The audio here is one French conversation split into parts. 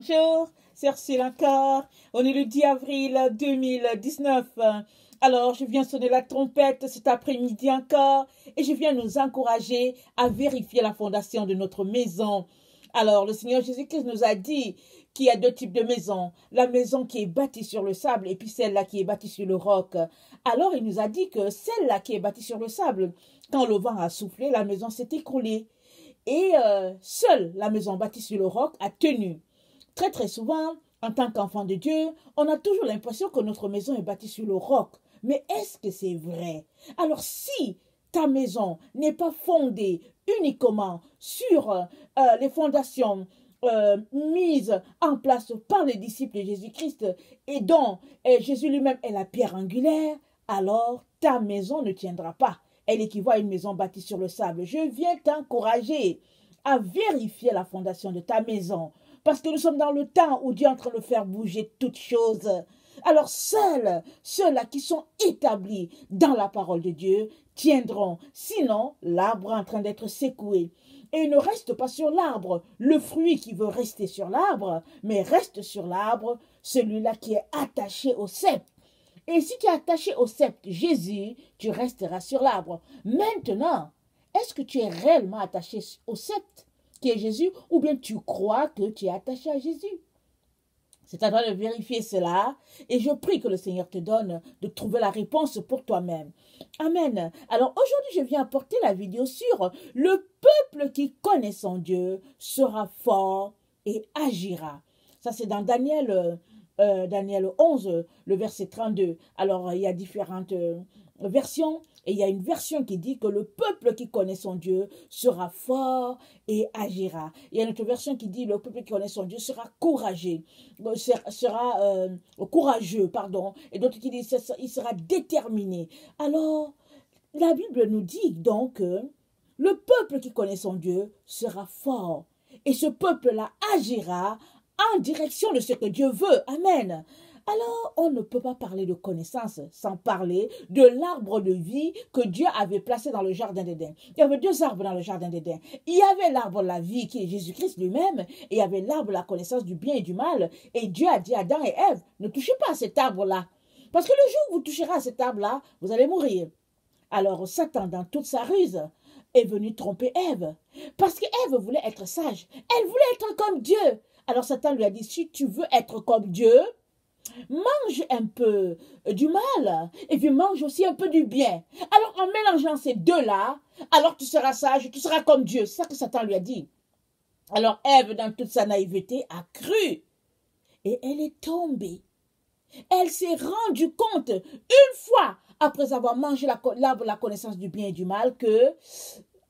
Bonjour, c'est Ursule encore. On est le 10 avril 2019. Alors, je viens sonner la trompette cet après-midi encore et je viens nous encourager à vérifier la fondation de notre maison. Alors, le Seigneur Jésus-Christ nous a dit qu'il y a deux types de maisons. La maison qui est bâtie sur le sable et puis celle-là qui est bâtie sur le roc. Alors, il nous a dit que celle-là qui est bâtie sur le sable, quand le vent a soufflé, la maison s'est écroulée. Et seule la maison bâtie sur le roc a tenu. Très souvent, en tant qu'enfant de Dieu, on a toujours l'impression que notre maison est bâtie sur le roc. Mais est-ce que c'est vrai? Alors si ta maison n'est pas fondée uniquement sur les fondations mises en place par les disciples de Jésus-Christ et dont Jésus lui-même est la pierre angulaire, alors ta maison ne tiendra pas. Elle équivaut à une maison bâtie sur le sable. Je viens t'encourager à vérifier la fondation de ta maison. Parce que nous sommes dans le temps où Dieu est en train de faire bouger toutes choses. Alors ceux-là qui sont établis dans la parole de Dieu tiendront. Sinon, l'arbre est en train d'être secoué. Et il ne reste pas sur l'arbre le fruit qui veut rester sur l'arbre, mais reste sur l'arbre celui-là qui est attaché au cep. Et si tu es attaché au sceptre Jésus, tu resteras sur l'arbre. Maintenant, est-ce que tu es réellement attaché au sceptre qui est Jésus, ou bien tu crois que tu es attaché à Jésus? C'est à toi de vérifier cela, et je prie que le Seigneur te donne de trouver la réponse pour toi-même. Amen. Alors aujourd'hui, je viens apporter la vidéo sur le peuple qui connaît son Dieu sera fort et agira. Ça, c'est dans Daniel 11, le verset 32. Alors, il y a différentes versions. Et il y a une version qui dit que le peuple qui connaît son Dieu sera fort et agira. Il y a une autre version qui dit que le peuple qui connaît son Dieu sera courageux. Et d'autres qui disent qu'il sera déterminé. Alors, la Bible nous dit donc que le peuple qui connaît son Dieu sera fort. Et ce peuple-là agira en direction de ce que Dieu veut. Amen. Alors, on ne peut pas parler de connaissance sans parler de l'arbre de vie que Dieu avait placé dans le jardin d'Éden. Il y avait deux arbres dans le jardin d'Éden. Il y avait l'arbre de la vie qui est Jésus-Christ lui-même, et il y avait l'arbre de la connaissance du bien et du mal. Et Dieu a dit à Adam et Ève, ne touchez pas à cet arbre-là. Parce que le jour où vous toucherez à cet arbre-là, vous allez mourir. Alors Satan, dans toute sa ruse, est venu tromper Ève. Parce qu'Ève voulait être sage. Elle voulait être comme Dieu. Alors Satan lui a dit, si tu veux être comme Dieu, mange un peu du mal et puis mange aussi un peu du bien. Alors en mélangeant ces deux-là, alors tu seras sage, tu seras comme Dieu. C'est ça que Satan lui a dit. Alors Ève, dans toute sa naïveté, a cru et elle est tombée. Elle s'est rendue compte une fois après avoir mangé l'arbre de la connaissance du bien et du mal que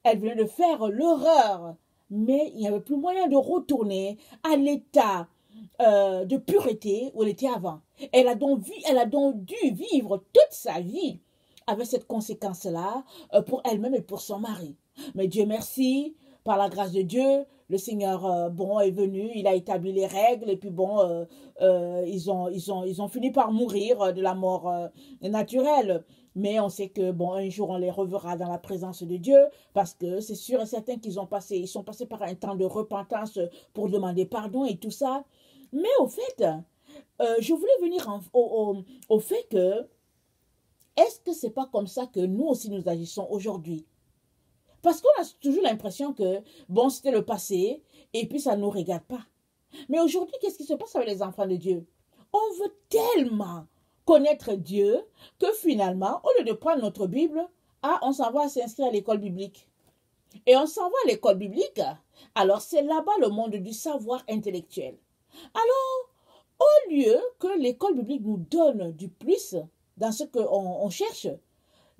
elle venait de faire l'horreur. Mais il n'y avait plus moyen de retourner à l'état de pureté où elle était avant. Elle a donc dû vivre toute sa vie avec cette conséquence-là pour elle-même et pour son mari. Mais Dieu merci, par la grâce de Dieu, le Seigneur est venu, il a établi les règles et puis ils ont fini par mourir de la mort naturelle. Mais on sait que un jour on les reverra dans la présence de Dieu parce que c'est sûr et certain ils sont passés par un temps de repentance pour demander pardon et tout ça. Mais au fait, je voulais venir au fait que est-ce que c'est pas comme ça que nous aussi nous agissons aujourd'hui? Parce qu'on a toujours l'impression que c'était le passé et puis ça ne nous regarde pas. Mais aujourd'hui, qu'est-ce qui se passe avec les enfants de Dieu? On veut tellement connaître Dieu que finalement, au lieu de prendre notre Bible, on s'en va s'inscrire à l'école biblique. Et on s'en va à l'école biblique. Alors c'est là-bas le monde du savoir intellectuel. Alors, au lieu que l'école biblique nous donne du plus dans ce qu'on cherche,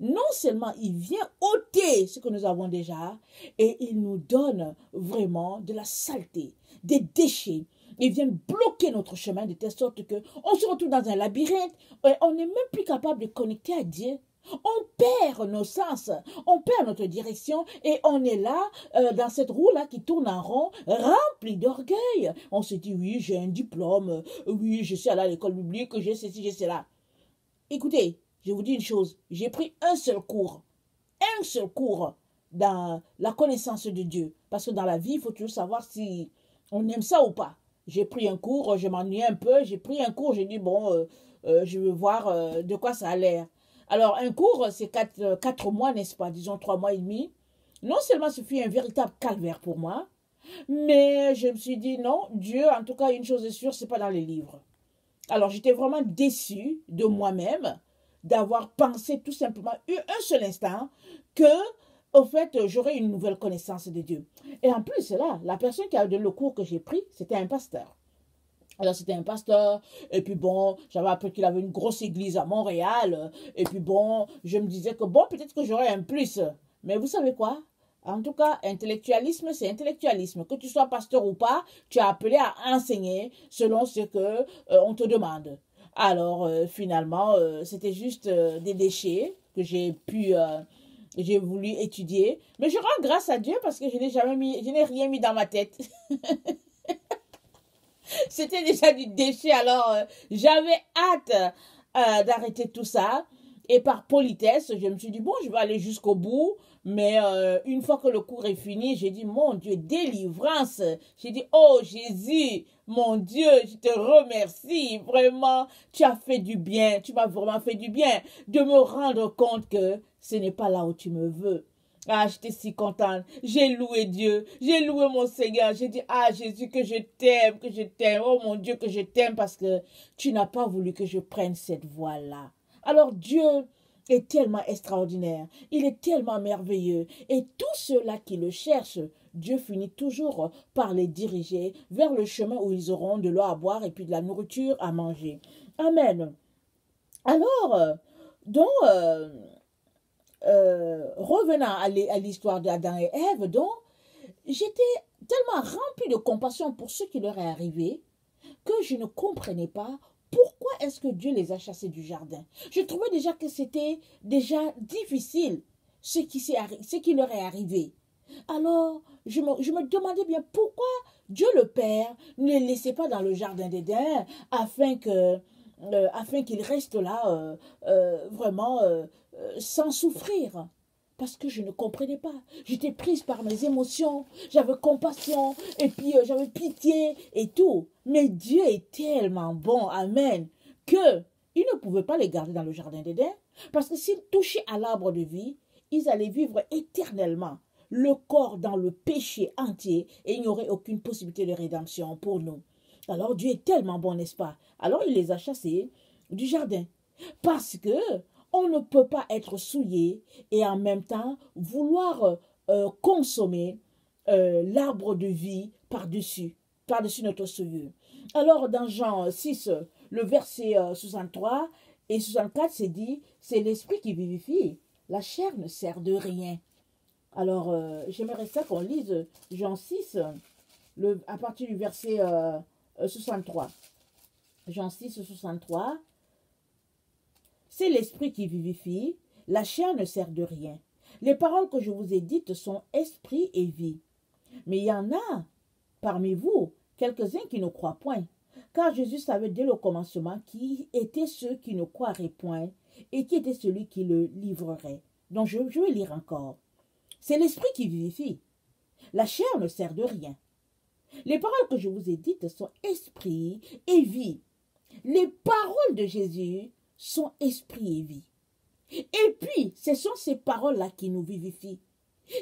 non seulement il vient ôter ce que nous avons déjà, et il nous donne vraiment de la saleté, des déchets. Il vient bloquer notre chemin de telle sorte qu'on se retrouve dans un labyrinthe et on n'est même plus capable de connecter à Dieu. On perd nos sens, on perd notre direction et on est là, dans cette roue-là qui tourne en rond, remplie d'orgueil. On se dit, oui, j'ai un diplôme, oui, je suis allé à l'école biblique, j'ai ceci, j'ai cela. Écoutez, je vous dis une chose, j'ai pris un seul cours dans la connaissance de Dieu. Parce que dans la vie, il faut toujours savoir si on aime ça ou pas. j'ai pris un cours, je m'ennuyais un peu, j'ai pris un cours, j'ai dit, bon, je veux voir de quoi ça a l'air. Alors, un cours, c'est 4 mois, n'est-ce pas, disons 3 mois et demi. Non seulement ce fut un véritable calvaire pour moi, mais je me suis dit, non, Dieu, en tout cas, une chose est sûre, c'est pas dans les livres. Alors, j'étais vraiment déçue de moi-même d'avoir pensé tout simplement un seul instant que, au fait, j'aurais une nouvelle connaissance de Dieu. Et en plus, là, la personne qui a donné le cours que j'ai pris, c'était un pasteur. Alors, c'était un pasteur, et puis bon, j'avais appris qu'il avait une grosse église à Montréal, et puis bon, je me disais que bon, peut-être que j'aurais un plus. Mais vous savez quoi? En tout cas, intellectualisme, c'est intellectualisme. Que tu sois pasteur ou pas, tu es appelé à enseigner selon ce que on te demande. Alors, finalement, c'était juste des déchets que j'ai voulu étudier. Mais je rends grâce à Dieu parce que je n'ai rien mis dans ma tête. C'était déjà du déchet, alors j'avais hâte d'arrêter tout ça. Et par politesse, je me suis dit, bon, je vais aller jusqu'au bout. Mais une fois que le cours est fini, j'ai dit, mon Dieu, délivrance. J'ai dit, oh Jésus, mon Dieu, je te remercie. Vraiment, tu as fait du bien. Tu m'as vraiment fait du bien de me rendre compte que ce n'est pas là où tu me veux. Ah, j'étais si contente. J'ai loué Dieu. J'ai loué mon Seigneur. J'ai dit, ah Jésus, que je t'aime, que je t'aime. Oh mon Dieu, que je t'aime parce que tu n'as pas voulu que je prenne cette voie-là. Alors Dieu est tellement extraordinaire. Il est tellement merveilleux. Et tous ceux-là qui le cherchent, Dieu finit toujours par les diriger vers le chemin où ils auront de l'eau à boire et puis de la nourriture à manger. Amen. Alors, donc, revenant à l'histoire d'Adam et Ève, donc, j'étais tellement remplie de compassion pour ce qui leur est arrivé que je ne comprenais pas pourquoi est-ce que Dieu les a chassés du jardin. Je trouvais déjà que c'était déjà difficile ce qui leur est arrivé. Alors, je me demandais bien pourquoi Dieu le Père ne les laissait pas dans le jardin d'Éden afin qu'ils restent là vraiment sans souffrir. Parce que je ne comprenais pas. J'étais prise par mes émotions, j'avais compassion, et puis j'avais pitié et tout. Mais Dieu est tellement bon, amen, que il ne pouvait pas les garder dans le jardin d'Éden. Parce que s'ils touchaient à l'arbre de vie, ils allaient vivre éternellement, le corps dans le péché entier, et il n'y aurait aucune possibilité de rédemption pour nous. Alors Dieu est tellement bon, n'est-ce pas? Alors il les a chassés du jardin. Parce que on ne peut pas être souillé et en même temps vouloir consommer l'arbre de vie par-dessus notre souillure. Alors dans Jean 6, le verset 63 et 64, c'est dit, c'est l'esprit qui vivifie, la chair ne sert de rien. Alors j'aimerais ça qu'on lise Jean 6, à partir du verset 63. Jean 6, 63. C'est l'esprit qui vivifie, la chair ne sert de rien. Les paroles que je vous ai dites sont esprit et vie. Mais il y en a parmi vous, quelques-uns qui ne croient point. Car Jésus savait dès le commencement qui étaient ceux qui ne croiraient point et qui était celui qui le livrerait. Donc je vais lire encore. C'est l'esprit qui vivifie. La chair ne sert de rien. Les paroles que je vous ai dites sont esprit et vie. Les paroles de Jésus sont esprit et vie. Et puis, ce sont ces paroles-là qui nous vivifient,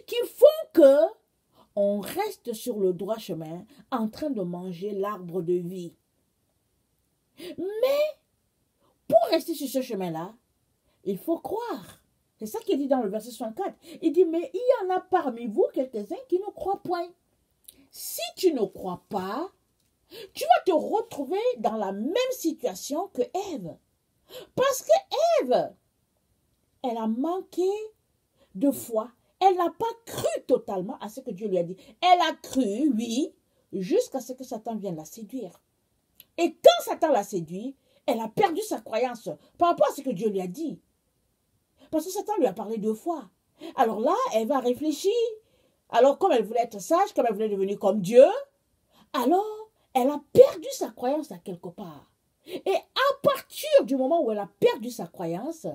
qui font que on reste sur le droit chemin en train de manger l'arbre de vie. Mais, pour rester sur ce chemin-là, il faut croire. C'est ça qu'il dit dans le verset 64. Il dit, mais il y en a parmi vous quelques-uns qui ne croient point. Si tu ne crois pas, tu vas te retrouver dans la même situation que Ève. Parce que Ève, elle a manqué de foi. Elle n'a pas cru totalement à ce que Dieu lui a dit. Elle a cru, oui, jusqu'à ce que Satan vienne la séduire. Et quand Satan l'a séduit, elle a perdu sa croyance par rapport à ce que Dieu lui a dit. Parce que Satan lui a parlé 2 fois. Alors là, elle va réfléchir. Alors, comme elle voulait être sage, comme elle voulait devenir comme Dieu, alors elle a perdu sa croyance à quelque part. Et à partir du moment où elle a perdu sa croyance,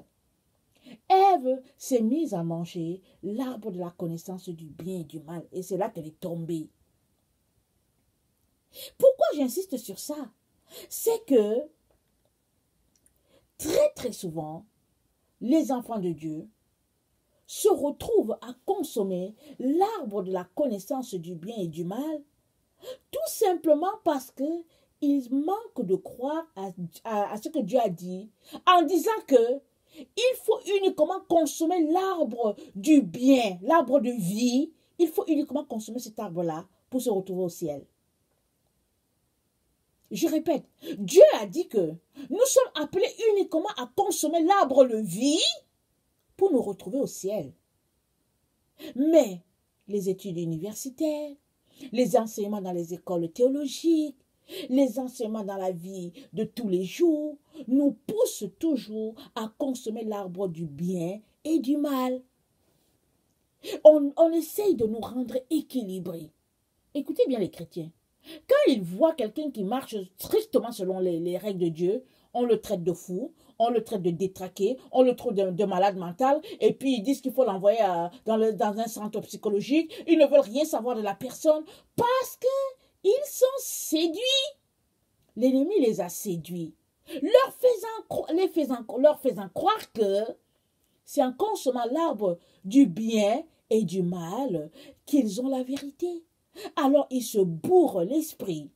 Ève s'est mise à manger l'arbre de la connaissance du bien et du mal. Et c'est là qu'elle est tombée. Pourquoi j'insiste sur ça? C'est que très souvent, les enfants de Dieu se retrouvent à consommer l'arbre de la connaissance du bien et du mal, tout simplement parce que ils manquent de croire à ce que Dieu a dit, en disant que il faut uniquement consommer l'arbre du bien, l'arbre de vie. Il faut uniquement consommer cet arbre-là pour se retrouver au ciel. Je répète, Dieu a dit que nous sommes appelés uniquement à consommer l'arbre de vie pour nous retrouver au ciel. Mais les études universitaires, les enseignements dans les écoles théologiques, les enseignements dans la vie de tous les jours nous poussent toujours à consommer l'arbre du bien et du mal. On essaye de nous rendre équilibrés. Écoutez bien les chrétiens. Quand ils voient quelqu'un qui marche strictement selon les règles de Dieu, on le traite de fou, on le traite de détraqué, on le traite de malade mental, et puis ils disent qu'il faut l'envoyer dans un centre psychologique. Ils ne veulent rien savoir de la personne parce qu'ils sont séduits. L'ennemi les a séduits, leur faisant croire que c'est en consommant l'arbre du bien et du mal qu'ils ont la vérité. Alors ils se bourrent l'esprit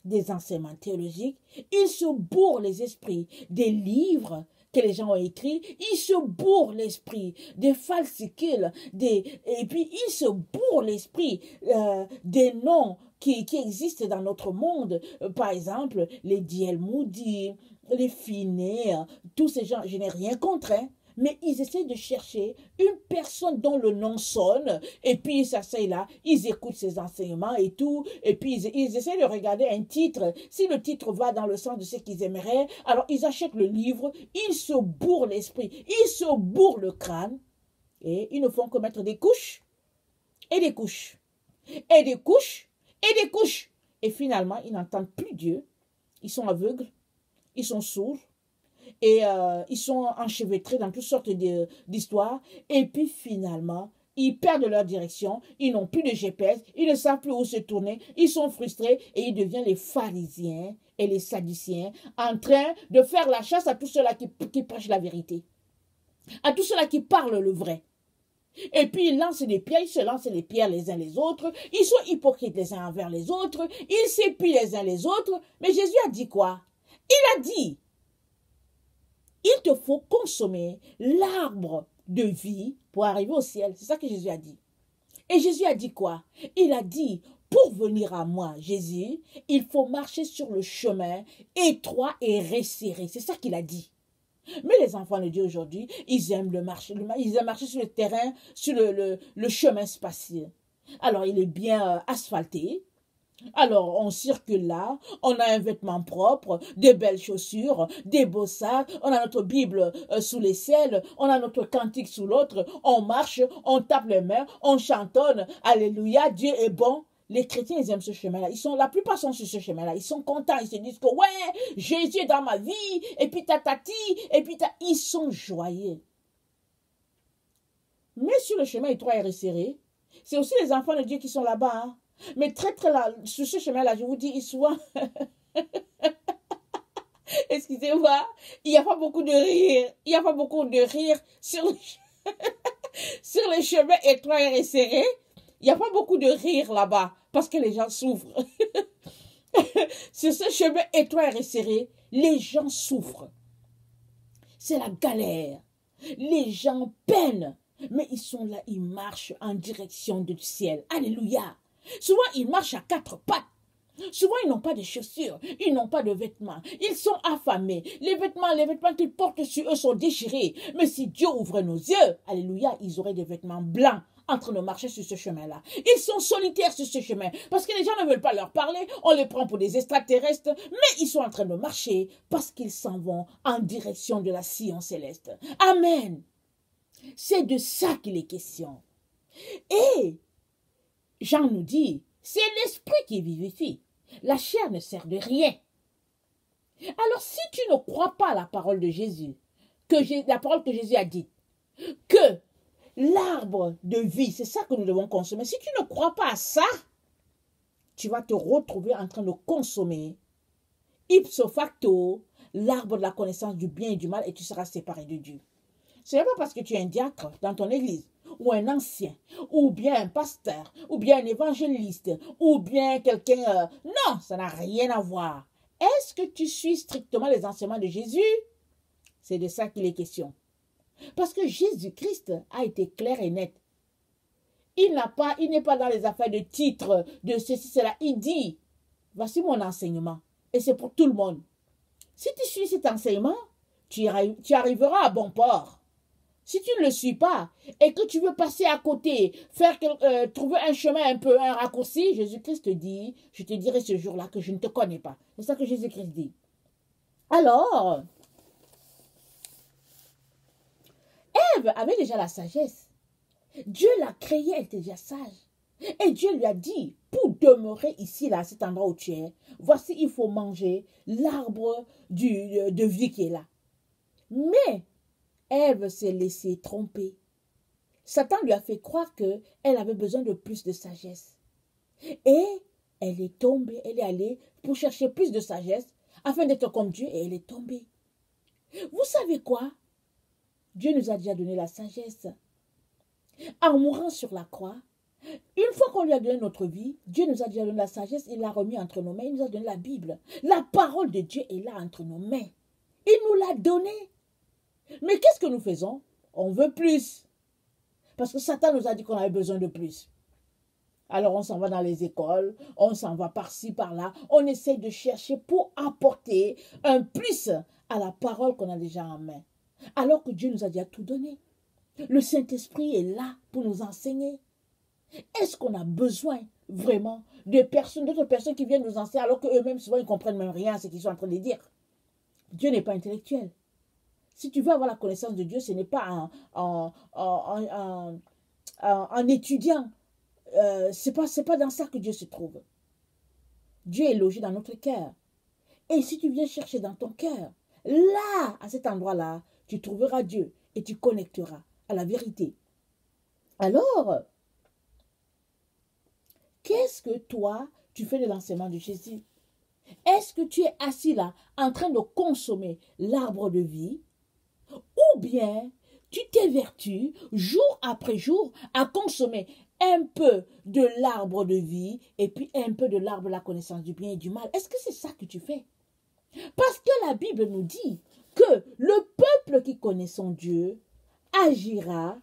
des enseignements théologiques, ils se bourrent les esprits des livres que les gens ont écrits, ils se bourrent l'esprit des fascicules, et puis ils se bourrent l'esprit des noms qui existent dans notre monde, par exemple les D.L. Moody, les Finney, tous ces gens, je n'ai rien contre, hein, mais ils essaient de chercher une personne dont le nom sonne, et puis ils s'asseyent là, ils écoutent ses enseignements et tout, et puis ils essaient de regarder un titre. Si le titre va dans le sens de ce qu'ils aimeraient, alors ils achètent le livre, ils se bourrent l'esprit, ils se bourrent le crâne, et ils ne font que mettre des couches, et des couches, et des couches, et des couches. Et finalement, ils n'entendent plus Dieu, ils sont aveugles, ils sont sourds, et ils sont enchevêtrés dans toutes sortes d'histoires, et puis finalement, ils perdent leur direction, ils n'ont plus de GPS, ils ne savent plus où se tourner, ils sont frustrés, et ils deviennent les pharisiens et les sadduciens, en train de faire la chasse à tous ceux-là qui prêchent la vérité, à tous ceux-là qui parlent le vrai. Et puis ils lancent des pierres, ils se lancent les pierres les uns les autres, ils sont hypocrites les uns envers les autres, ils s'épient les uns les autres, mais Jésus a dit quoi? Il a dit, il te faut consommer l'arbre de vie pour arriver au ciel. C'est ça que Jésus a dit. Et Jésus a dit quoi? Il a dit, pour venir à moi, Jésus, il faut marcher sur le chemin étroit et resserré. C'est ça qu'il a dit. Mais les enfants de Dieu aujourd'hui, ils aiment marcher sur le terrain, sur le chemin spacieux. Alors, il est bien asphalté. Alors, on circule là, on a un vêtement propre, des belles chaussures, des beaux sacs, on a notre Bible sous l'aisselle, on a notre cantique sous l'autre, on marche, on tape les mains, on chantonne, alléluia, Dieu est bon. Les chrétiens, ils aiment ce chemin-là. La plupart sont sur ce chemin-là. Ils sont contents. Ils se disent que, ouais, Jésus est dans ma vie. Et puis, tatati. Et puis, ils sont joyeux. Mais sur le chemin étroit et resserré, c'est aussi les enfants de Dieu qui sont là-bas. Hein. Mais très là, sur ce chemin-là, je vous dis, souvent, excusez-moi, il n'y a pas beaucoup de rire. Il n'y a pas beaucoup de rire sur les chemins étroits et resserrés. Il n'y a pas beaucoup de rire là-bas parce que les gens souffrent. Sur ce chemin étroit et resserré, les gens souffrent. C'est la galère. Les gens peinent. Mais ils sont là, ils marchent en direction du ciel. Alléluia. Souvent, ils marchent à quatre pattes. Souvent, ils n'ont pas de chaussures, ils n'ont pas de vêtements, ils sont affamés. Les vêtements qu'ils portent sur eux sont déchirés. Mais si Dieu ouvrait nos yeux, alléluia, ils auraient des vêtements blancs en train de marcher sur ce chemin-là. Ils sont solitaires sur ce chemin parce que les gens ne veulent pas leur parler, on les prend pour des extraterrestres, mais ils sont en train de marcher parce qu'ils s'en vont en direction de la Sion céleste. Amen. C'est de ça qu'il est question. Et Jean nous dit, c'est l'esprit qui vivifie. La chair ne sert de rien. Alors si tu ne crois pas à la parole de Jésus, la parole que Jésus a dit, que l'arbre de vie, c'est ça que nous devons consommer, si tu ne crois pas à ça, tu vas te retrouver en train de consommer ipso facto l'arbre de la connaissance du bien et du mal et tu seras séparé de Dieu. Ce n'est pas parce que tu es un diacre dans ton église, ou un ancien, ou bien un pasteur, ou bien un évangéliste, ou bien quelqu'un... Non, ça n'a rien à voir. Est-ce que tu suis strictement les enseignements de Jésus? C'est de ça qu'il est question. Parce que Jésus-Christ a été clair et net. Il n'est pas dans les affaires de titres, de ceci, cela. Il dit, voici mon enseignement. Et c'est pour tout le monde. Si tu suis cet enseignement, tu arriveras à bon port. Si tu ne le suis pas et que tu veux passer à côté, trouver un chemin un raccourci, Jésus-Christ te dit, je te dirai ce jour-là que je ne te connais pas. C'est ça que Jésus-Christ dit. Alors, Ève avait déjà la sagesse. Dieu l'a créée, elle était déjà sage. Et Dieu lui a dit, pour demeurer ici, là, à cet endroit où tu es, voici, il faut manger l'arbre de vie qui est là. Mais Ève s'est laissée tromper. Satan lui a fait croire qu'elle avait besoin de plus de sagesse. Et elle est tombée, elle est allée pour chercher plus de sagesse afin d'être comme Dieu et elle est tombée. Vous savez quoi? Dieu nous a déjà donné la sagesse. En mourant sur la croix, une fois qu'on lui a donné notre vie, Dieu nous a déjà donné la sagesse, il l'a remis entre nos mains, il nous a donné la Bible. La parole de Dieu est là entre nos mains. Il nous l'a donné. Mais qu'est-ce que nous faisons? On veut plus. Parce que Satan nous a dit qu'on avait besoin de plus. Alors on s'en va dans les écoles, on s'en va par-ci, par-là. On essaie de chercher pour apporter un plus à la parole qu'on a déjà en main. Alors que Dieu nous a déjà tout donné. Le Saint-Esprit est là pour nous enseigner. Est-ce qu'on a besoin vraiment d'autres personnes qui viennent nous enseigner alors qu'eux-mêmes souvent ils ne comprennent même rien à ce qu'ils sont en train de dire? Dieu n'est pas intellectuel. Si tu veux avoir la connaissance de Dieu, ce n'est pas en étudiant. C'est pas dans ça que Dieu se trouve. Dieu est logé dans notre cœur. Et si tu viens chercher dans ton cœur, là, à cet endroit-là, tu trouveras Dieu et tu connecteras à la vérité. Alors, qu'est-ce que toi, tu fais de l'enseignement de Jésus? Est-ce que tu es assis là, en train de consommer l'arbre de vie? Ou bien, tu t'évertues, jour après jour, à consommer un peu de l'arbre de vie et puis un peu de l'arbre de la connaissance du bien et du mal? Est-ce que c'est ça que tu fais? Parce que la Bible nous dit que le peuple qui connaît son Dieu agira.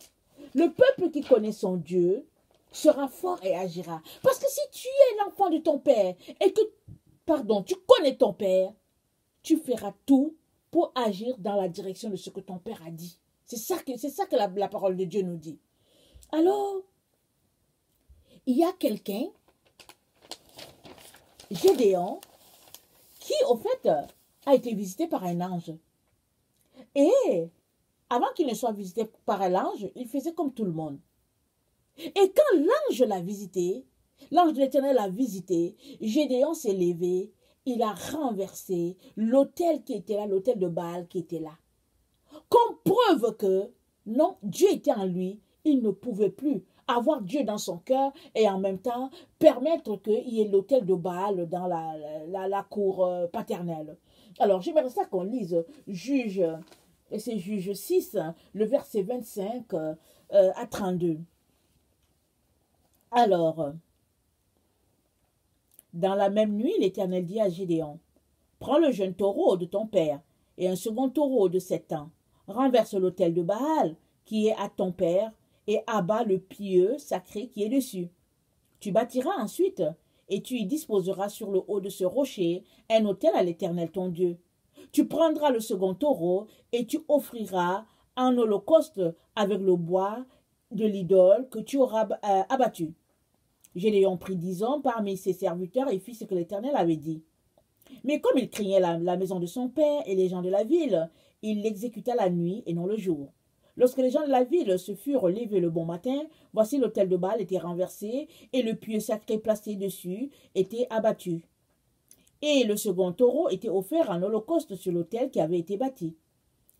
Le peuple qui connaît son Dieu sera fort et agira. Parce que si tu es l'enfant de ton père et que, tu connais ton père, tu feras tout pour agir dans la direction de ce que ton père a dit. C'est ça que la parole de Dieu nous dit. Alors, il y a quelqu'un, Gédéon, qui au fait a été visité par un ange. Et avant qu'il ne soit visité par un ange, il faisait comme tout le monde. Et quand l'ange l'a visité, l'ange de l'Éternel l'a visité, Gédéon s'est levé, il a renversé l'autel qui était là, l'autel de Baal qui était là. Comme preuve que, non, Dieu était en lui, il ne pouvait plus avoir Dieu dans son cœur et en même temps permettre qu'il y ait l'autel de Baal dans la cour paternelle. Alors, j'aimerais ça qu'on lise Juge, et c'est Juge 6, le verset 25 à 32. Alors, dans la même nuit, l'Éternel dit à Gédéon, « Prends le jeune taureau de ton père et un second taureau de 7 ans. Renverse l'autel de Baal qui est à ton père et abat le pieu sacré qui est dessus. Tu bâtiras ensuite et tu y disposeras sur le haut de ce rocher un autel à l'Éternel ton Dieu. Tu prendras le second taureau et tu offriras un holocauste avec le bois de l'idole que tu auras abattu. » Gédéon prit 10 hommes parmi ses serviteurs et fit ce que l'Éternel avait dit. Mais comme il craignait la maison de son père et les gens de la ville, il l'exécuta la nuit et non le jour. Lorsque les gens de la ville se furent levés le bon matin, voici l'autel de Baal était renversé et le pieu sacré placé dessus était abattu. Et le second taureau était offert en holocauste sur l'autel qui avait été bâti.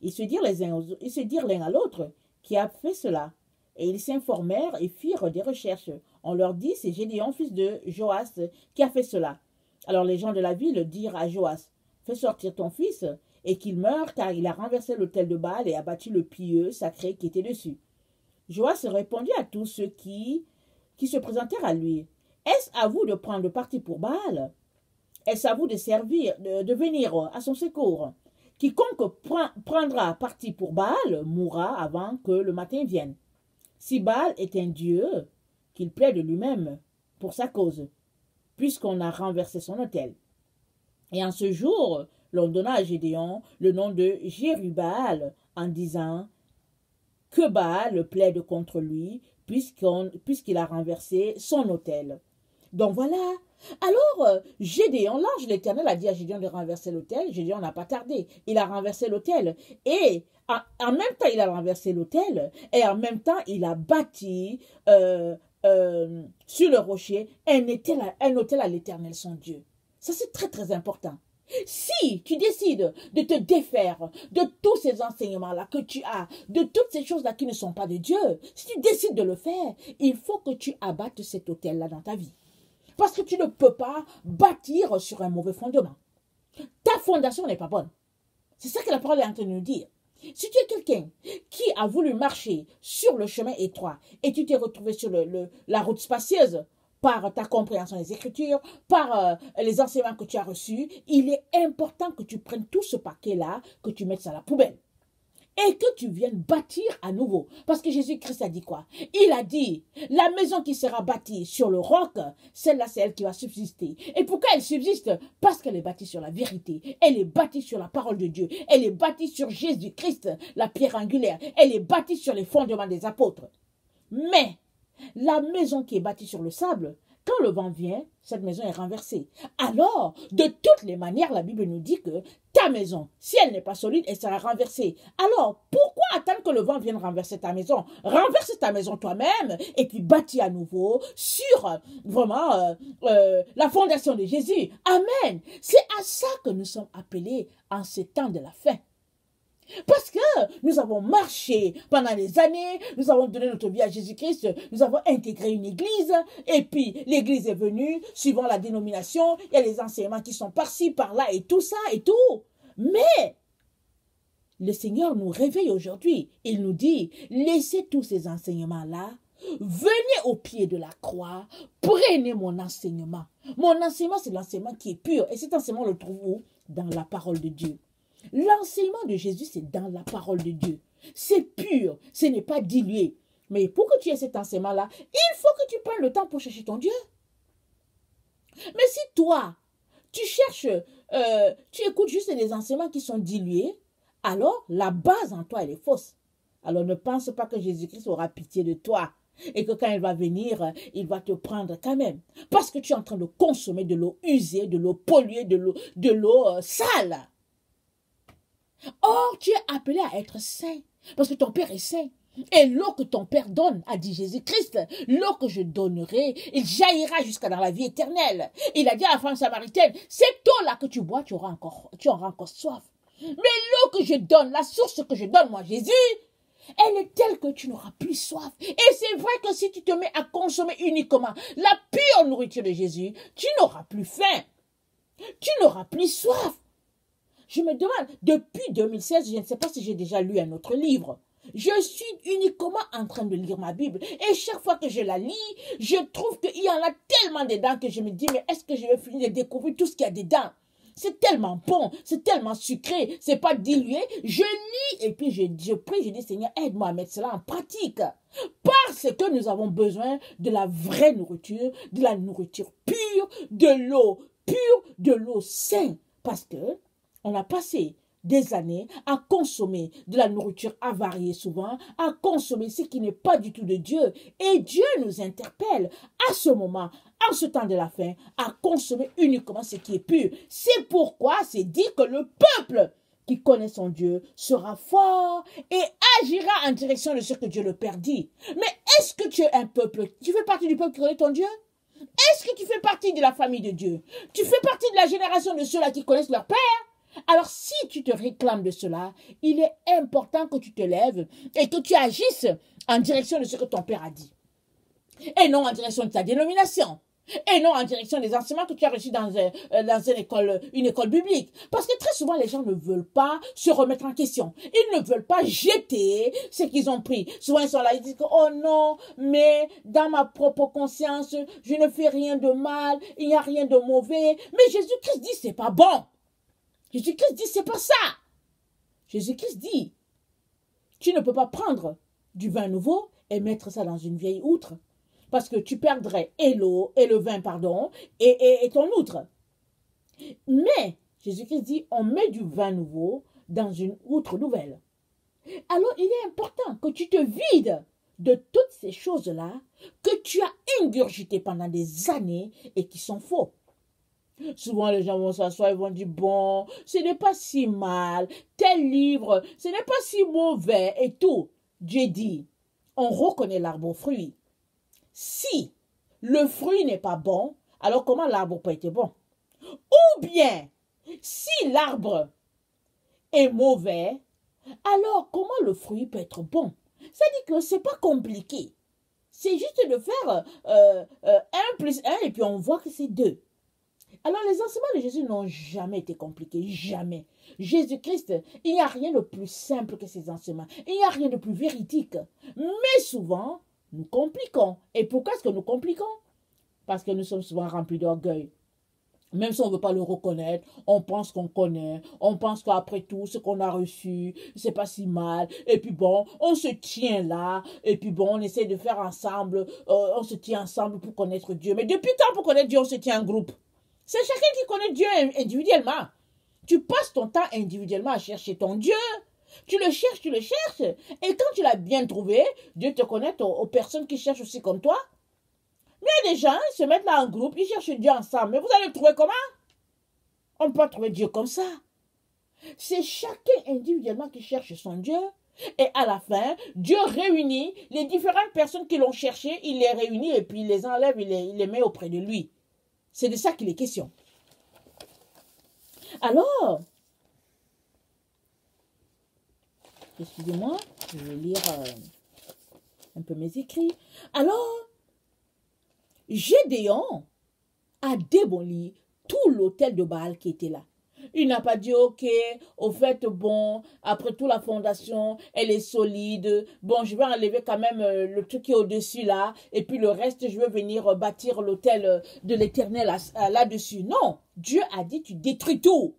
Ils se dirent l'un à l'autre qui a fait cela. Et ils s'informèrent et firent des recherches. On leur dit, c'est Gédéon, fils de Joas, qui a fait cela. Alors les gens de la ville dirent à Joas, fais sortir ton fils et qu'il meure, car il a renversé l'autel de Baal et abattu le pieux sacré qui était dessus. Joas répondit à tous ceux qui se présentèrent à lui, est-ce à vous de prendre parti pour Baal? Est-ce à vous de servir, de venir à son secours? Quiconque prendra parti pour Baal mourra avant que le matin vienne. Si Baal est un dieu, qu'il plaide lui-même pour sa cause, puisqu'on a renversé son autel. Et en ce jour, l'on donna à Gédéon le nom de Jérubbaal, en disant que Baal plaide contre lui, puisqu'il a renversé son autel. Donc voilà. Alors, Gédéon, l'ange de l'Éternel a dit à Gédéon de renverser l'autel. Gédéon n'a pas tardé. Il a renversé l'autel. Et en même temps, il a renversé l'autel. Et en même temps, il a bâti sur le rocher un autel à l'Éternel, son Dieu. Ça, c'est très, très important. Si tu décides de te défaire de tous ces enseignements-là que tu as, de toutes ces choses-là qui ne sont pas de Dieu, si tu décides de le faire, il faut que tu abattes cet autel-là dans ta vie. Parce que tu ne peux pas bâtir sur un mauvais fondement. Ta fondation n'est pas bonne. C'est ça que la parole est en train de nous dire. Si tu es quelqu'un qui a voulu marcher sur le chemin étroit et tu t'es retrouvé sur la route spacieuse par ta compréhension des Écritures, par les enseignements que tu as reçus, il est important que tu prennes tout ce paquet-là, que tu mettes ça à la poubelle. Et que tu viennes bâtir à nouveau. Parce que Jésus-Christ a dit quoi? Il a dit, la maison qui sera bâtie sur le roc, celle-là, c'est elle qui va subsister. Et pourquoi elle subsiste? Parce qu'elle est bâtie sur la vérité. Elle est bâtie sur la parole de Dieu. Elle est bâtie sur Jésus-Christ, la pierre angulaire. Elle est bâtie sur les fondements des apôtres. Mais, la maison qui est bâtie sur le sable, quand le vent vient, cette maison est renversée. Alors, de toutes les manières, la Bible nous dit que ta maison, si elle n'est pas solide, elle sera renversée. Alors, pourquoi attendre que le vent vienne renverser ta maison? Renverse ta maison toi-même et puis bâtis à nouveau sur vraiment la fondation de Jésus. Amen. C'est à ça que nous sommes appelés en ces temps de la fin. Parce que nous avons marché pendant des années, nous avons donné notre vie à Jésus-Christ, nous avons intégré une église, et puis l'église est venue, suivant la dénomination, il y a les enseignements qui sont par-ci, par-là, et tout ça, et tout. Mais le Seigneur nous réveille aujourd'hui. Il nous dit, laissez tous ces enseignements-là, venez au pied de la croix, prenez mon enseignement. Mon enseignement, c'est l'enseignement qui est pur, et cet enseignement, on le trouve où? Dans la parole de Dieu. L'enseignement de Jésus, c'est dans la parole de Dieu. C'est pur, ce n'est pas dilué. Mais pour que tu aies cet enseignement-là, il faut que tu prennes le temps pour chercher ton Dieu. Mais si toi, tu cherches, tu écoutes juste des enseignements qui sont dilués, alors la base en toi, elle est fausse. Alors ne pense pas que Jésus-Christ aura pitié de toi et que quand il va venir, il va te prendre quand même. Parce que tu es en train de consommer de l'eau usée, de l'eau polluée, de l'eau sale. Or, tu es appelé à être saint, parce que ton Père est saint. Et l'eau que ton Père donne, a dit Jésus-Christ, l'eau que je donnerai, il jaillira jusqu'à dans la vie éternelle. Il a dit à la femme samaritaine, cette eau-là que tu bois, tu auras encore soif. Mais l'eau que je donne, la source que je donne, moi, Jésus, elle est telle que tu n'auras plus soif. Et c'est vrai que si tu te mets à consommer uniquement la pure nourriture de Jésus, tu n'auras plus faim. Tu n'auras plus soif. Je me demande, depuis 2016, je ne sais pas si j'ai déjà lu un autre livre. Je suis uniquement en train de lire ma Bible. Et chaque fois que je la lis, je trouve qu'il y en a tellement dedans que je me dis, mais est-ce que je vais finir de découvrir tout ce qu'il y a dedans? C'est tellement bon, c'est tellement sucré, c'est pas dilué. Je lis et puis je prie, je dis, Seigneur, aide-moi à mettre cela en pratique. Parce que nous avons besoin de la vraie nourriture, de la nourriture pure, de l'eau saine. Parce que on a passé des années à consommer de la nourriture avariée souvent, à consommer ce qui n'est pas du tout de Dieu. Et Dieu nous interpelle à ce moment, en ce temps de la fin, à consommer uniquement ce qui est pur. C'est pourquoi c'est dit que le peuple qui connaît son Dieu sera fort et agira en direction de ce que Dieu le Père dit. Mais est-ce que tu es un peuple, tu fais partie du peuple qui connaît ton Dieu? Est-ce que tu fais partie de la famille de Dieu? Tu fais partie de la génération de ceux-là qui connaissent leur Père? Alors, si tu te réclames de cela, il est important que tu te lèves et que tu agisses en direction de ce que ton Père a dit. Et non en direction de ta dénomination. Et non en direction des enseignements que tu as reçus dans une école biblique. Parce que très souvent, les gens ne veulent pas se remettre en question. Ils ne veulent pas jeter ce qu'ils ont pris. Souvent, ils sont là, ils disent que, oh non, mais dans ma propre conscience, je ne fais rien de mal, il n'y a rien de mauvais. Mais Jésus-Christ dit, c'est pas bon. Jésus-Christ dit, c'est pas ça. Jésus-Christ dit, tu ne peux pas prendre du vin nouveau et mettre ça dans une vieille outre. Parce que tu perdrais et l'eau, et le vin, pardon, et ton outre. Mais, Jésus-Christ dit, on met du vin nouveau dans une outre nouvelle. Alors, il est important que tu te vides de toutes ces choses-là que tu as ingurgitées pendant des années et qui sont faux. Souvent, les gens vont s'asseoir et vont dire, bon, ce n'est pas si mal, tel livre, ce n'est pas si mauvais et tout. Dieu dit, on reconnaît l'arbre au fruit. Si le fruit n'est pas bon, alors comment l'arbre peut être bon? Ou bien, si l'arbre est mauvais, alors comment le fruit peut être bon? C'est-à-dire que ce n'est pas compliqué. C'est juste de faire 1 plus 1 et puis on voit que c'est 2. Alors les enseignements de Jésus n'ont jamais été compliqués, jamais. Jésus-Christ, il n'y a rien de plus simple que ces enseignements. Il n'y a rien de plus véridique. Mais souvent, nous compliquons. Et pourquoi est-ce que nous compliquons? Parce que nous sommes souvent remplis d'orgueil. Même si on ne veut pas le reconnaître, on pense qu'on connaît, on pense qu'après tout, ce qu'on a reçu, c'est pas si mal. Et puis bon, on se tient là, et puis bon, on essaie de faire ensemble, on se tient ensemble pour connaître Dieu. Mais depuis quand pour connaître Dieu, on se tient en groupe? C'est chacun qui connaît Dieu individuellement. Tu passes ton temps individuellement à chercher ton Dieu. Tu le cherches. Et quand tu l'as bien trouvé, Dieu te connaît aux personnes qui cherchent aussi comme toi. Mais il y a des gens, ils se mettent là en groupe, ils cherchent Dieu ensemble. Mais vous allez le trouver comment? On ne peut pas trouver Dieu comme ça. C'est chacun individuellement qui cherche son Dieu. Et à la fin, Dieu réunit les différentes personnes qui l'ont cherché, il les réunit et puis il les enlève, il les met auprès de lui. C'est de ça qu'il est question. Alors, excusez-moi, je vais lire un peu mes écrits. Alors, Gédéon a démoli tout l'autel de Baal qui était là. Il n'a pas dit, ok, au fait, bon, après tout, la fondation, elle est solide. Bon, je vais enlever quand même le truc qui est au-dessus là. Et puis le reste, je vais venir bâtir l'autel de l'Éternel là-dessus. Non, Dieu a dit, tu détruis tout.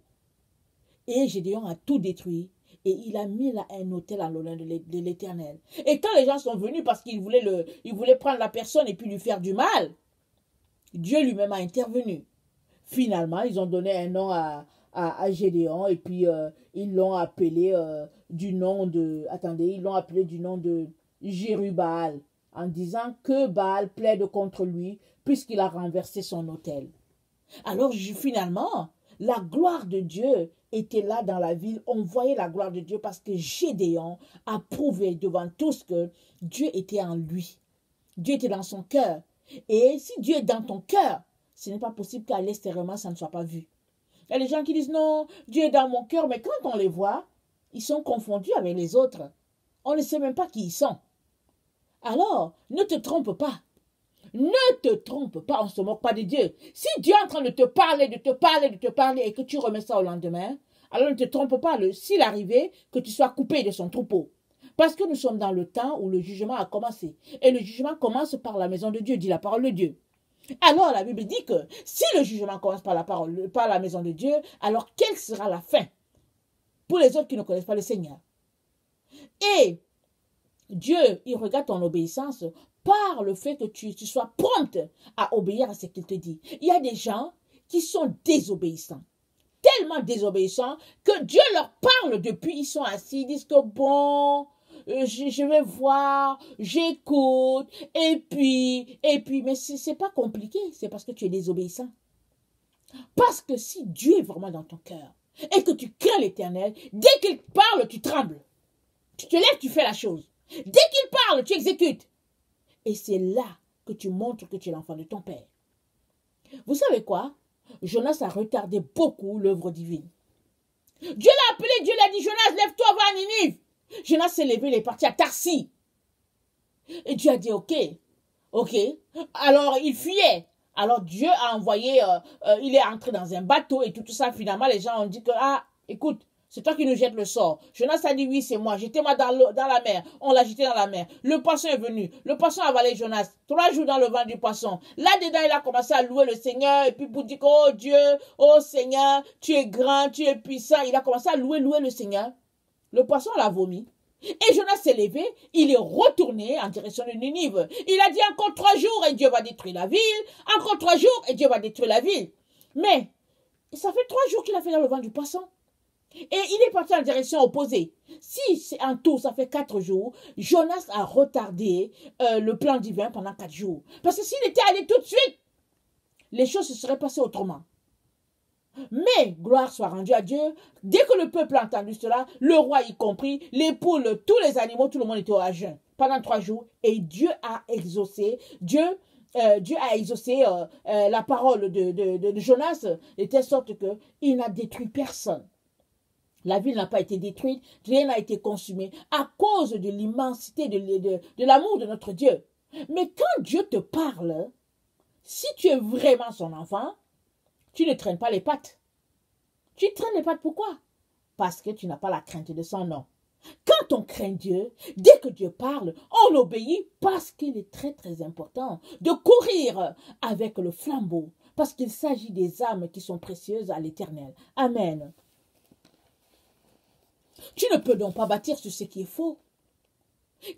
Et Gédéon a tout détruit. Et il a mis là un autel à l'honneur de l'Éternel. Et quand les gens sont venus parce qu'ils voulaient prendre la personne et puis lui faire du mal, Dieu lui-même a intervenu. Finalement, ils ont donné un nom à Gédéon et puis ils l'ont appelé du nom de... Attendez, ils l'ont appelé du nom de Jérubbaal en disant que Baal plaide contre lui puisqu'il a renversé son autel. Alors finalement, la gloire de Dieu était là dans la ville. On voyait la gloire de Dieu parce que Gédéon a prouvé devant tous que Dieu était en lui. Dieu était dans son cœur. Et si Dieu est dans ton cœur, ce n'est pas possible qu'à l'extérieur, ça ne soit pas vu. Il y a des gens qui disent non, Dieu est dans mon cœur, mais quand on les voit, ils sont confondus avec les autres. On ne sait même pas qui ils sont. Alors, ne te trompe pas. Ne te trompe pas, on ne se moque pas de Dieu. Si Dieu est en train de te parler, et que tu remets ça au lendemain, alors ne te trompe pas, s'il arrivait que tu sois coupé de son troupeau. Parce que nous sommes dans le temps où le jugement a commencé. Et le jugement commence par la maison de Dieu, dit la parole de Dieu. Alors la Bible dit que si le jugement commence par la maison de Dieu, alors quelle sera la fin pour les autres qui ne connaissent pas le Seigneur? Et Dieu, il regarde ton obéissance par le fait que tu sois prompte à obéir à ce qu'il te dit. Il y a des gens qui sont désobéissants. Tellement désobéissants que Dieu leur parle depuis ils sont assis, ils disent que bon, je vais voir, j'écoute, et puis, mais c'est pas compliqué, c'est parce que tu es désobéissant. Parce que si Dieu est vraiment dans ton cœur, et que tu crains l'Éternel, dès qu'il parle, tu trembles. Tu te lèves, tu fais la chose. Dès qu'il parle, tu exécutes. Et c'est là que tu montres que tu es l'enfant de ton Père. Vous savez quoi? Jonas a retardé beaucoup l'œuvre divine. Dieu l'a appelé, Dieu l'a dit, Jonas, lève-toi, va à Ninive. Jonas s'est levé, il est parti à Tarsis. Et Dieu a dit, ok, Ok. Alors, il fuyait. Alors, Dieu a envoyé, il est entré dans un bateau et tout ça. Finalement, les gens ont dit que, ah, écoute, c'est toi qui nous jettes le sort. Jonas a dit, oui, c'est moi. Jetez-moi dans la mer. On l'a jeté dans la mer. Le poisson est venu. Le poisson a avalé Jonas. 3 jours dans le ventre du poisson. Là-dedans, il a commencé à louer le Seigneur. Et puis, pour dire, oh Dieu, oh Seigneur, tu es grand, tu es puissant. Il a commencé à louer le Seigneur. Le poisson l'a vomi. Et Jonas s'est levé, il est retourné en direction de Ninive. Il a dit encore 3 jours et Dieu va détruire la ville. Encore 3 jours et Dieu va détruire la ville. Mais ça fait 3 jours qu'il a fait dans le ventre du poisson. Et il est parti en direction opposée. Si c'est en tout, ça fait 4 jours, Jonas a retardé le plan divin pendant 4 jours. Parce que s'il était allé tout de suite, les choses se seraient passées autrement. Mais, gloire soit rendue à Dieu, dès que le peuple a entendu cela, le roi y compris, les poules, tous les animaux, tout le monde était au jeûne pendant 3 jours. Et Dieu a exaucé, la parole de Jonas, de telle sorte qu'il n'a détruit personne. La ville n'a pas été détruite, rien n'a été consumé à cause de l'immensité de l'amour de notre Dieu. Mais quand Dieu te parle, si tu es vraiment son enfant, tu ne traînes pas les pattes. Tu traînes les pattes pourquoi? Parce que tu n'as pas la crainte de son nom. Quand on craint Dieu, dès que Dieu parle, on obéit parce qu'il est très très important de courir avec le flambeau, parce qu'il s'agit des âmes qui sont précieuses à l'Éternel. Amen. Tu ne peux donc pas bâtir sur ce qui est faux.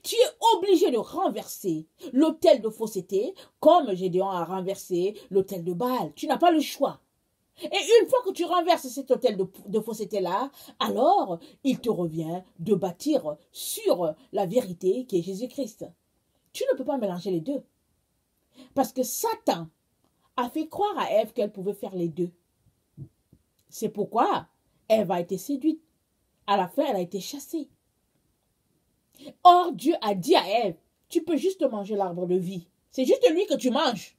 Tu es obligé de renverser l'autel de fausseté comme Gédéon a renversé l'autel de Baal. Tu n'as pas le choix. Et une fois que tu renverses cet autel de fausseté-là, alors il te revient de bâtir sur la vérité qui est Jésus-Christ. Tu ne peux pas mélanger les deux. Parce que Satan a fait croire à Ève qu'elle pouvait faire les deux. C'est pourquoi Ève a été séduite. À la fin, elle a été chassée. Or, Dieu a dit à Ève, tu peux juste manger l'arbre de vie. C'est juste lui que tu manges.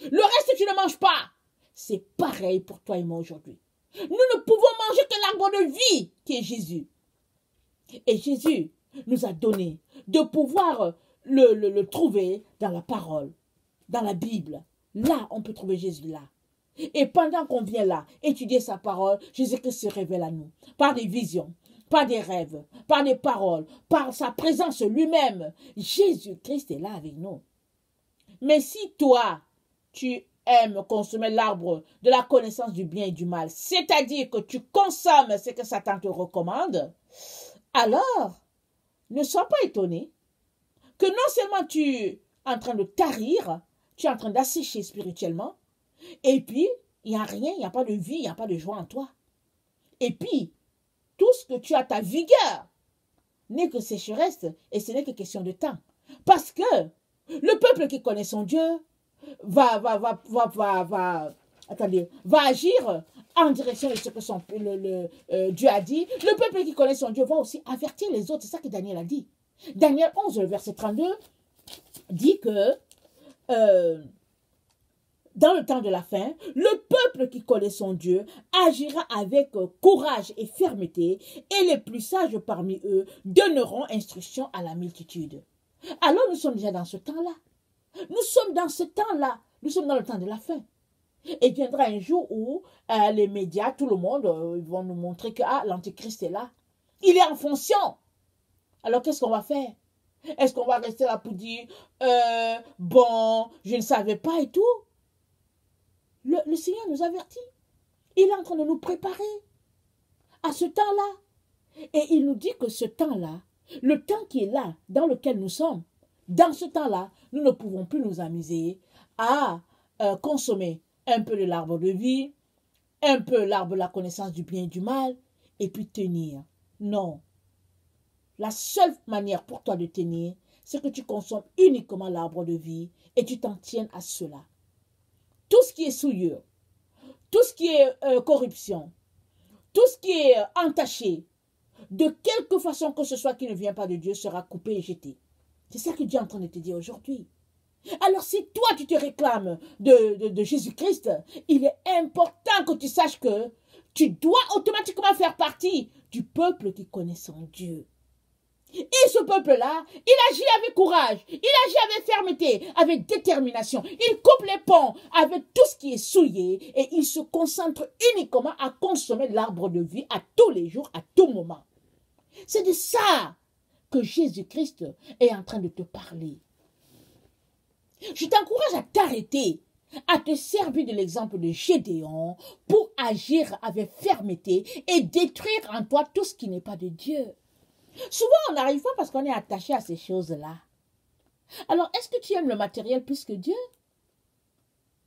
Le reste, tu ne manges pas. C'est pareil pour toi et moi aujourd'hui. Nous ne pouvons manger que l'arbre de vie qui est Jésus. Et Jésus nous a donné de pouvoir le trouver dans la parole, dans la Bible. Là, on peut trouver Jésus là. Et pendant qu'on vient là, étudier sa parole, Jésus-Christ se révèle à nous par des visions, par des rêves, par des paroles, par sa présence lui-même. Jésus-Christ est là avec nous. Mais si toi, tu aimes consommer l'arbre de la connaissance du bien et du mal, c'est-à-dire que tu consommes ce que Satan te recommande, alors ne sois pas étonné que non seulement tu es en train de tarir, tu es en train d'assécher spirituellement, et puis il n'y a rien, il n'y a pas de vie, il n'y a pas de joie en toi. Et puis, tout ce que tu as, ta vigueur, n'est que sécheresse et ce n'est que question de temps. Parce que le peuple qui connaît son Dieu va agir en direction de ce que Dieu a dit. Le peuple qui connaît son Dieu va aussi avertir les autres. C'est ça que Daniel a dit. Daniel 11, verset 32, dit que dans le temps de la fin, le peuple qui connaît son Dieu agira avec courage et fermeté, et les plus sages parmi eux donneront instruction à la multitude. Alors nous sommes déjà dans ce temps-là. Nous sommes dans ce temps-là. Nous sommes dans le temps de la fin. Et il viendra un jour où les médias, tout le monde, vont nous montrer que l'Antéchrist est là. Il est en fonction. Alors qu'est-ce qu'on va faire? Est-ce qu'on va rester là pour dire bon, je ne savais pas et tout? Le Seigneur nous avertit. Il est en train de nous préparer à ce temps-là. Et il nous dit que ce temps-là, le temps qui est là, dans lequel nous sommes, dans ce temps-là, nous ne pouvons plus nous amuser à consommer un peu de l'arbre de vie, un peu l'arbre de la connaissance du bien et du mal, et puis tenir. Non. La seule manière pour toi de tenir, c'est que tu consommes uniquement l'arbre de vie et tu t'en tiennes à cela. Tout ce qui est souillure, tout ce qui est corruption, tout ce qui est entaché, de quelque façon que ce soit qui ne vient pas de Dieu, sera coupé et jeté. C'est ça que Dieu est en train de te dire aujourd'hui. Alors si toi tu te réclames de Jésus-Christ, il est important que tu saches que tu dois automatiquement faire partie du peuple qui connaît son Dieu. Et ce peuple-là, il agit avec courage, il agit avec fermeté, avec détermination. Il coupe les ponts avec tout ce qui est souillé et il se concentre uniquement à consommer l'arbre de vie à tous les jours, à tout moment. C'est de ça que Jésus-Christ est en train de te parler. Je t'encourage à t'arrêter, à te servir de l'exemple de Gédéon pour agir avec fermeté et détruire en toi tout ce qui n'est pas de Dieu. Souvent, on n'arrive pas parce qu'on est attaché à ces choses-là. Alors, est-ce que tu aimes le matériel plus que Dieu?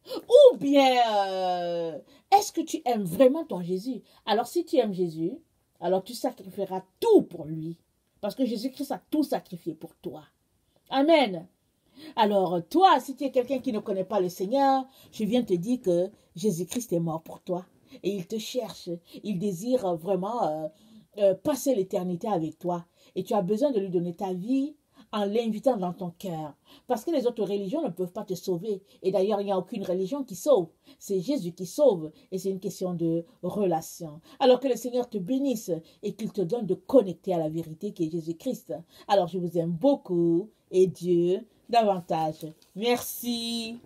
Ou bien, est-ce que tu aimes vraiment ton Jésus? Alors, si tu aimes Jésus, alors tu sacrifieras tout pour lui. Parce que Jésus-Christ a tout sacrifié pour toi. Amen. Alors, toi, si tu es quelqu'un qui ne connaît pas le Seigneur, je viens te dire que Jésus-Christ est mort pour toi. Et il te cherche. Il désire vraiment passer l'éternité avec toi. Et tu as besoin de lui donner ta vie en l'invitant dans ton cœur. Parce que les autres religions ne peuvent pas te sauver. Et d'ailleurs, il n'y a aucune religion qui sauve. C'est Jésus qui sauve. Et c'est une question de relation. Alors que le Seigneur te bénisse et qu'il te donne de connecter à la vérité qui est Jésus-Christ. Alors, je vous aime beaucoup et Dieu davantage. Merci.